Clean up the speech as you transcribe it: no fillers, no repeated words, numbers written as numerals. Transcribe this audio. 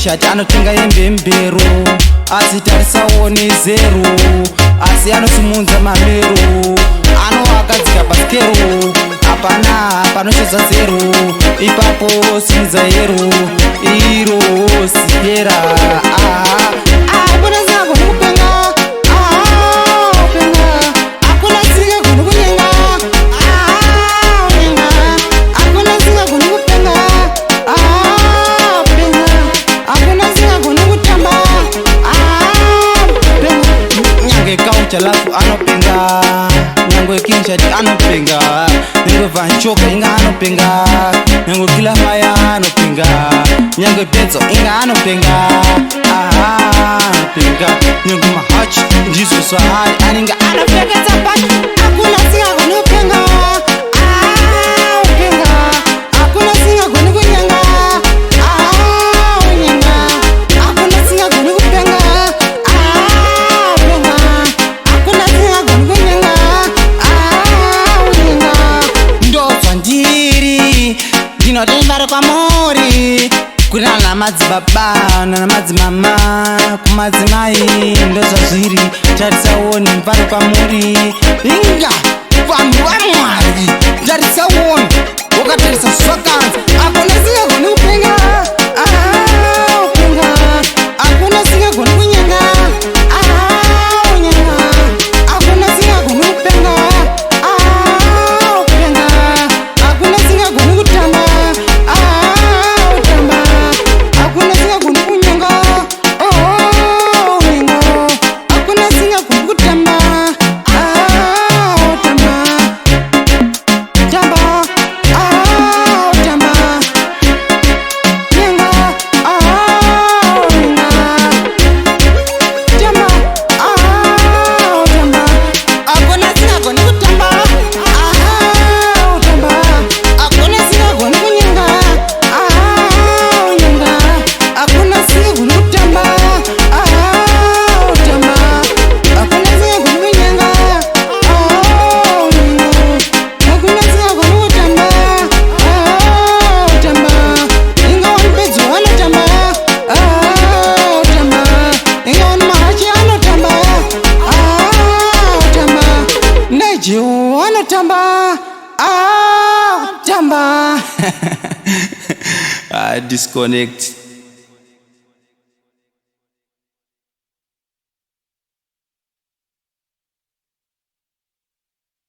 kinshati anotenga yembembero, asi tarisaone zero, asi anosimunza mamero, anoakadzika basikero, hapana panoshodza zero, ipapo simudza hero, iro siyera. Chalafu anopenga, nyangwe kinshati anopenga, nyangwe vanchoka inga anopenga, nyangwe kila maya anopenga, nyangwe pedzo inga anopenga, anopenga, nyangwe mahachi ndizo swahari aninga anopenga tsapani, akuna singa kunopenga, upenga, akuna singa kuni kunyenga, unyenga, akuna singa kuni kupenga. Ndinotenvara kwamuri kunana madzibaba nana madzimama kumadzimai ndozvazviri tarisaone mvaro kwamuri inga vanhu vamwari tarisaone ukatarisa zvakanza akuna singagoni kupenga upenga akuna singagoni kunyenga unyenga akuna singagoni kupenga upenga akuna singagoni kutamba tamba tamba disconnect.